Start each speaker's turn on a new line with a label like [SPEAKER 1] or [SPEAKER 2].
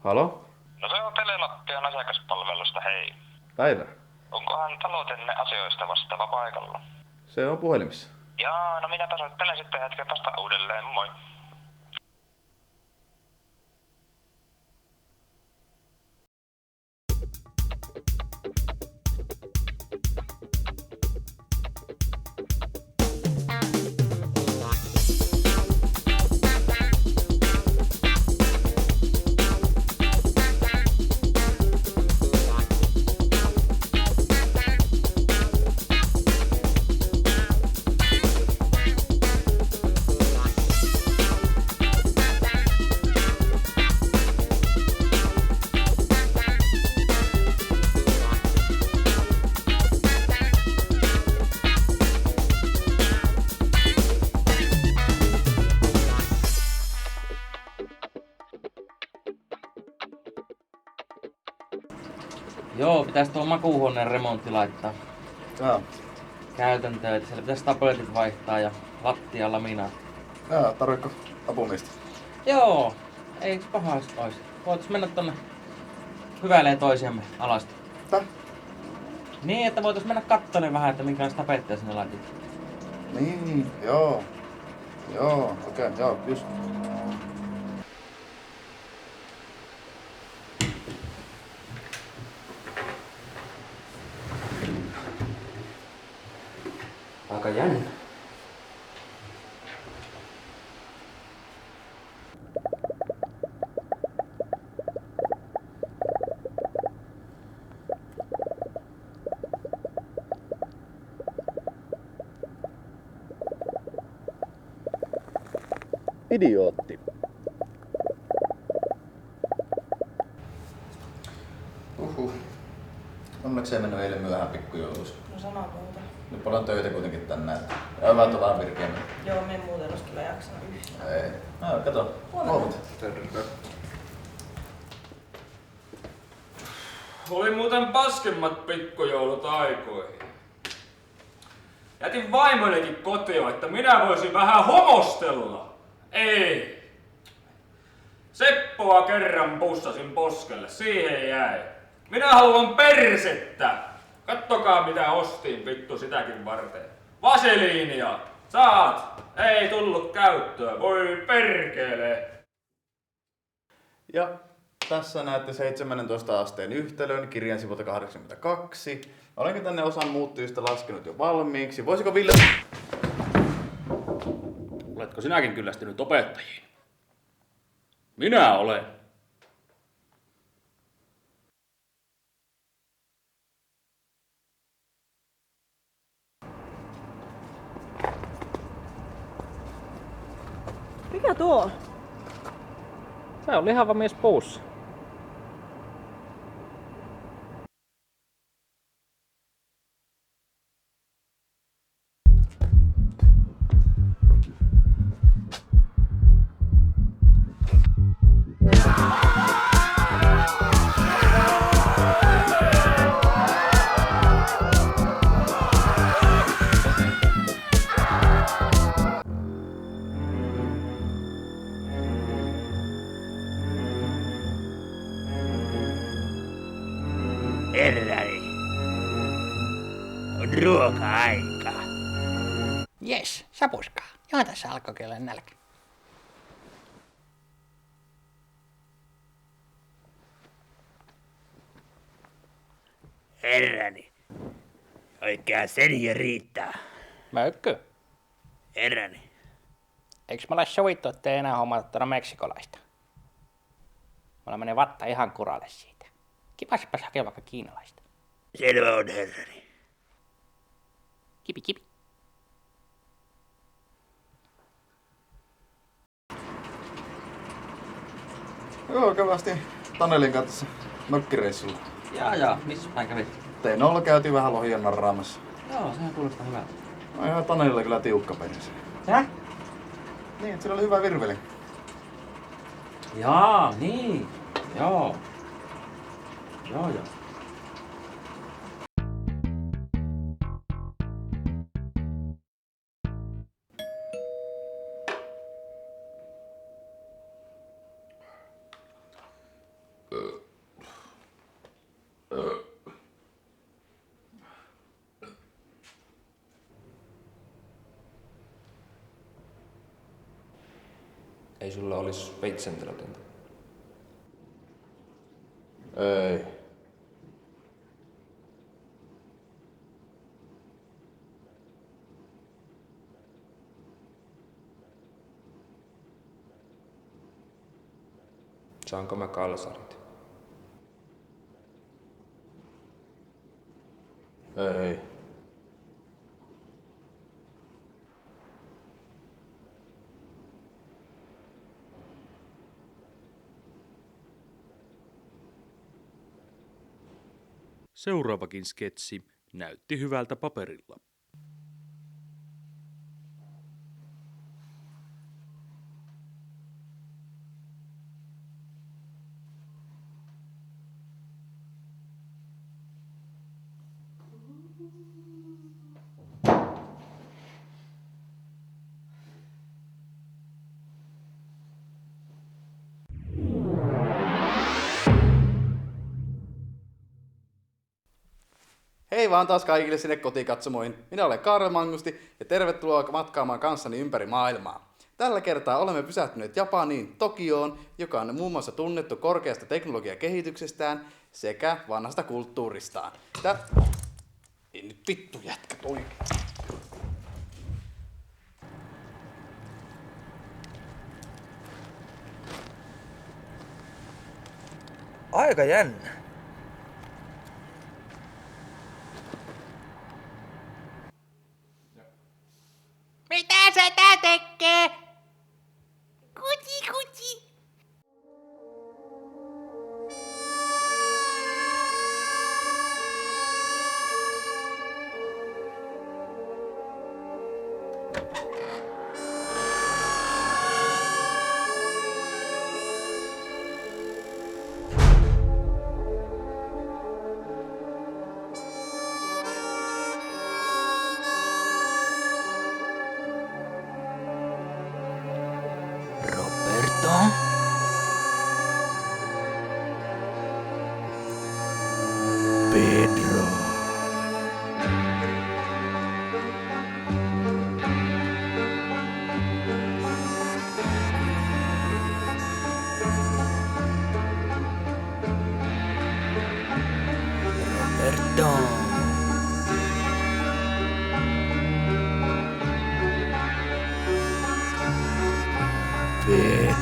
[SPEAKER 1] Halo?
[SPEAKER 2] No se on Tele-Lappion asiakaspalvelusta, hei.
[SPEAKER 1] Päivä.
[SPEAKER 2] Onkohan taloutenne asioista vastaava paikalla?
[SPEAKER 1] Se on puhelimessa.
[SPEAKER 2] Jaa, no minäpä soittelen sitten hetken päästä uudelleen, moi.
[SPEAKER 3] Joo, pitäis tuo makuuhuoneen remontti laittaa
[SPEAKER 1] Jaa.
[SPEAKER 3] käytäntöön. Siellä pitäis tapetit vaihtaa ja lattia laminaat.
[SPEAKER 1] Tarvitko apumista?
[SPEAKER 3] Joo, ei paha ois. Voitais mennä tonne hyväilee toisiamme alasti.
[SPEAKER 1] Täh?
[SPEAKER 3] Niin, että voitais mennä kattoleen vähän, että minkälaista tapettia sinne laitit.
[SPEAKER 1] Niin, joo. Joo, okei, joo, just.
[SPEAKER 3] Aika jännä.
[SPEAKER 1] Idiootti. Onneksi ei mennyt eilen myöhään pikkujouluissa.
[SPEAKER 4] No sama muuta.
[SPEAKER 1] Nyt paljon töitä kuitenkin tänään. Hyvät on vähän virkeämmin.
[SPEAKER 4] Joo, me en muuten olisi kyllä jaksanut yhtään.
[SPEAKER 1] Ei. No, kato. Huomenta.
[SPEAKER 5] Oli muuten paskemmat pikkujoulut aikoihin. Jätin vaimoillekin kotiin, että minä voisin vähän homostella. Ei. Seppoa kerran pussasin poskelle, siihen jäi. Minä haluan persettä. Kattokaa mitä ostin vittu sitäkin varten. Vaseliinia. Saat. Ei tullut käyttöä. Voi perkele.
[SPEAKER 1] Ja tässä näette 17 asteen yhtälön kirjan sivulta 82. Olenko tänne osan muuttujista laskenut jo valmiiksi? Voisiko Ville...
[SPEAKER 5] Oletko sinäkin kyllästynyt opettajiin? Minä olen.
[SPEAKER 4] Mikä tuo on?
[SPEAKER 3] Se on lihava mies puussa.
[SPEAKER 6] Herrani, on ruoka-aika. Jes, sapuskaa. Joo, tässä alkoi kyllä nälkä. Herrani, oikea sen jo riittää.
[SPEAKER 3] Möykky.
[SPEAKER 6] Herrani,
[SPEAKER 3] Eiks me ole sovittu, ettei enää hommata tuota meksikolaista? Mulla menee vatta ihan kuralle siitä. Kipaspas hakea vaikka kiinalaista.
[SPEAKER 6] selvä on herrani.
[SPEAKER 3] Kipi kipi.
[SPEAKER 1] Joo, kävästi Tanelin kanssa mökkireissulla.
[SPEAKER 3] Jaa, missä päin kävit?
[SPEAKER 1] Teinolla käytiin vähän lohia narraamassa.
[SPEAKER 3] Joo, sehän kuulostaa hyvältä.
[SPEAKER 1] No ihan Tanelilla kyllä tiukka perse.
[SPEAKER 3] Häh?
[SPEAKER 1] Niin, että sillä oli hyvä virveli.
[SPEAKER 3] Jaa, niin. Joo. Joo.
[SPEAKER 7] Ei sulla olisi veitsentelotinta.
[SPEAKER 1] Ei.
[SPEAKER 7] Saanko mä kalsarit?
[SPEAKER 1] Ei.
[SPEAKER 8] Seuraavakin sketsi näytti hyvältä paperilla.
[SPEAKER 1] Hei vaan taas kaikille sinne kotikatsomoihin. Minä olen Kaarel Mangusti ja tervetuloa matkaamaan kanssani ympäri maailmaa. Tällä kertaa olemme pysähtyneet Japaniin, Tokioon, joka on muun muassa tunnettu korkeasta teknologiakehityksestään sekä vanhasta kulttuuristaan. Ei nyt vittu jätkät oikein.
[SPEAKER 9] Aika jännä.
[SPEAKER 6] Mitä se tää tekee? Kuti, kuti.
[SPEAKER 9] Roberto? Pedro. Roberto. Pedro.